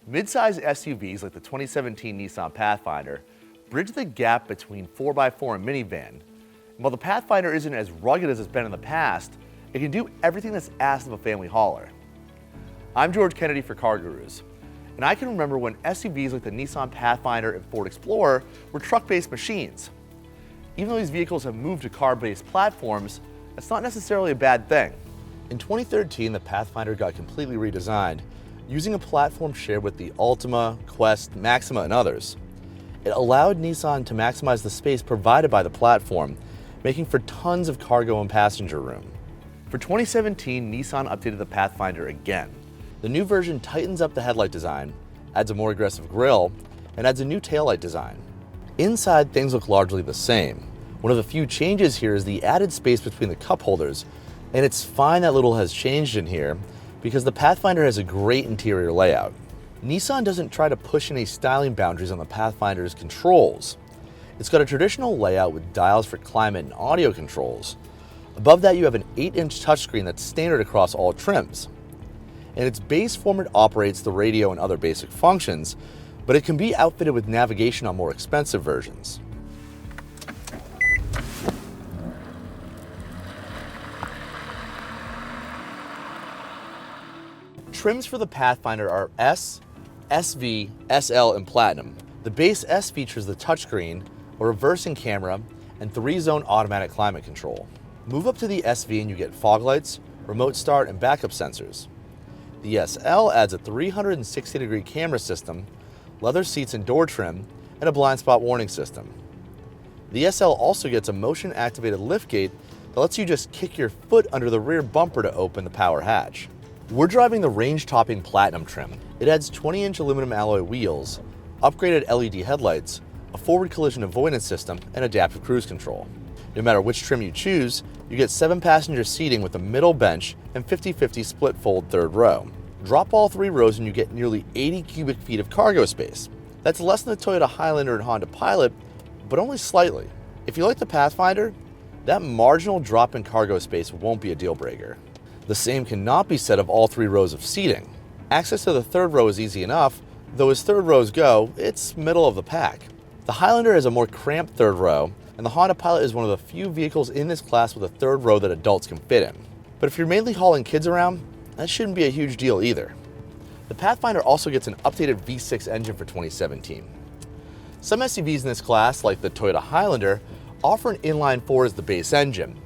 Mid-size SUVs like the 2017 Nissan Pathfinder bridge the gap between 4x4 and minivan. And while the Pathfinder isn't as rugged as it's been in the past, it can do everything that's asked of a family hauler. I'm George Kennedy for CarGurus, and I can remember when SUVs like the Nissan Pathfinder and Ford Explorer were truck-based machines. Even though these vehicles have moved to car-based platforms, that's not necessarily a bad thing. In 2013, the Pathfinder got completely redesigned, using a platform shared with the Altima, Quest, Maxima, and others. It allowed Nissan to maximize the space provided by the platform, making for tons of cargo and passenger room. For 2017, Nissan updated the Pathfinder again. The new version tightens up the headlight design, adds a more aggressive grille, and adds a new taillight design. Inside, things look largely the same. One of the few changes here is the added space between the cup holders, and it's fine that little has changed in here because the Pathfinder has a great interior layout. Nissan doesn't try to push any styling boundaries on the Pathfinder's controls. It's got a traditional layout with dials for climate and audio controls. Above that, you have an 8-inch touchscreen that's standard across all trims. In its base form, it operates the radio and other basic functions, but it can be outfitted with navigation on more expensive versions. Trims for the Pathfinder are S, SV, SL, and Platinum. The base S features the touchscreen, a reversing camera, and 3-zone automatic climate control. Move up to the SV and you get fog lights, remote start, and backup sensors. The SL adds a 360-degree camera system, leather seats and door trim, and a blind spot warning system. The SL also gets a motion-activated liftgate that lets you just kick your foot under the rear bumper to open the power hatch. We're driving the range-topping Platinum trim. It adds 20-inch aluminum alloy wheels, upgraded LED headlights, a forward collision avoidance system, and adaptive cruise control. No matter which trim you choose, you get 7-passenger seating with a middle bench and 50-50 split fold third row. Drop all 3 rows and you get nearly 80 cubic feet of cargo space. That's less than the Toyota Highlander and Honda Pilot, but only slightly. If you like the Pathfinder, that marginal drop in cargo space won't be a deal breaker. The same cannot be said of all 3 rows of seating. Access to the third row is easy enough, though as third rows go, it's middle of the pack. The Highlander has a more cramped third row, and the Honda Pilot is one of the few vehicles in this class with a third row that adults can fit in. But if you're mainly hauling kids around, that shouldn't be a huge deal either. The Pathfinder also gets an updated V6 engine for 2017. Some SUVs in this class, like the Toyota Highlander, offer an inline-4 as the base engine.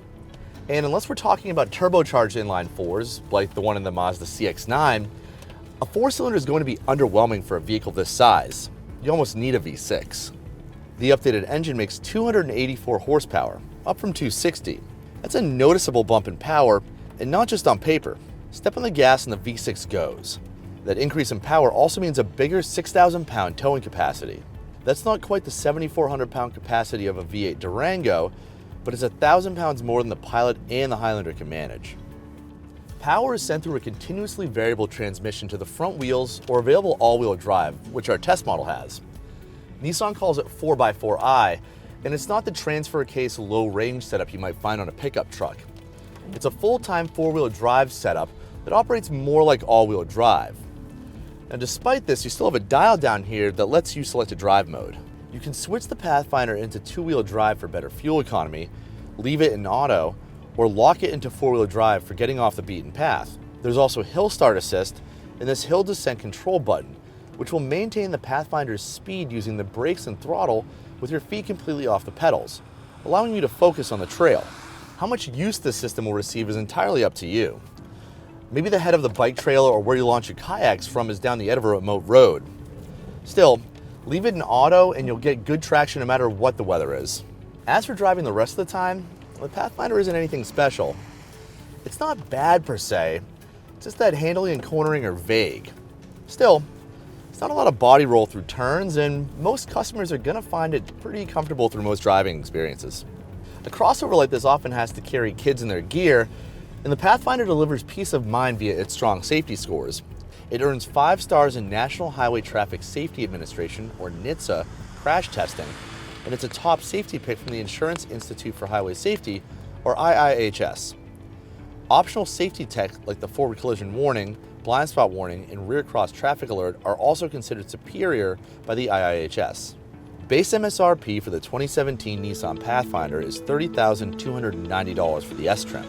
And unless we're talking about turbocharged inline-4s, like the one in the Mazda CX-9, a 4-cylinder is going to be underwhelming for a vehicle this size. You almost need a V6. The updated engine makes 284 horsepower, up from 260. That's a noticeable bump in power, and not just on paper. Step on the gas and the V6 goes. That increase in power also means a bigger 6,000-pound towing capacity. That's not quite the 7,400-pound capacity of a V8 Durango, but it's 1,000 pounds more than the Pilot and the Highlander can manage. Power is sent through a continuously variable transmission to the front wheels or available all-wheel drive, which our test model has. Nissan calls it 4x4i, and it's not the transfer case low-range setup you might find on a pickup truck. It's a full-time 4-wheel drive setup that operates more like all-wheel drive. Now, despite this, you still have a dial down here that lets you select a drive mode. You can switch the Pathfinder into 2-wheel drive for better fuel economy, leave it in auto, or lock it into 4-wheel drive for getting off the beaten path. There's also hill start assist and this hill descent control button, which will maintain the Pathfinder's speed using the brakes and throttle with your feet completely off the pedals, allowing you to focus on the trail. How much use this system will receive is entirely up to you. Maybe the head of the bike trailer or where you launch your kayaks from is down the end of a remote road. Still, leave it in auto and you'll get good traction no matter what the weather is. As for driving the rest of the time, the Pathfinder isn't anything special. It's not bad per se, it's just that handling and cornering are vague. Still, it's not a lot of body roll through turns, and most customers are gonna find it pretty comfortable through most driving experiences. A crossover like this often has to carry kids in their gear, and the Pathfinder delivers peace of mind via its strong safety scores. It earns 5 stars in National Highway Traffic Safety Administration, or NHTSA, crash testing, and it's a top safety pick from the Insurance Institute for Highway Safety, or IIHS. Optional safety tech like the forward collision warning, blind spot warning, and rear cross traffic alert are also considered superior by the IIHS. Base MSRP for the 2017 Nissan Pathfinder is $30,290 for the S trim.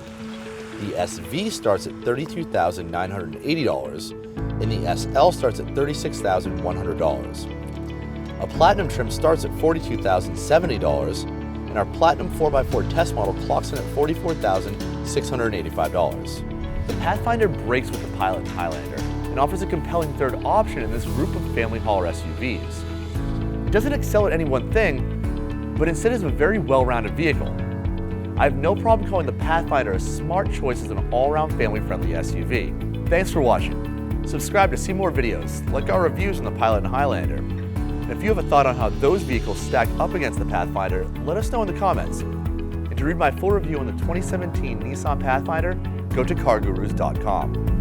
The SV starts at $32,980, and the SL starts at $36,100. A Platinum trim starts at $42,070, and our Platinum 4x4 test model clocks in at $44,685. The Pathfinder breaks with the Pilot and Highlander and offers a compelling third option in this group of family hauler SUVs. It doesn't excel at any one thing, but instead is a very well-rounded vehicle. I have no problem calling the Pathfinder a smart choice as an all-around family-friendly SUV. Thanks for watching. Subscribe to see more videos, like our reviews on the Pilot and Highlander. And if you have a thought on how those vehicles stack up against the Pathfinder, let us know in the comments. And to read my full review on the 2017 Nissan Pathfinder, go to CarGurus.com.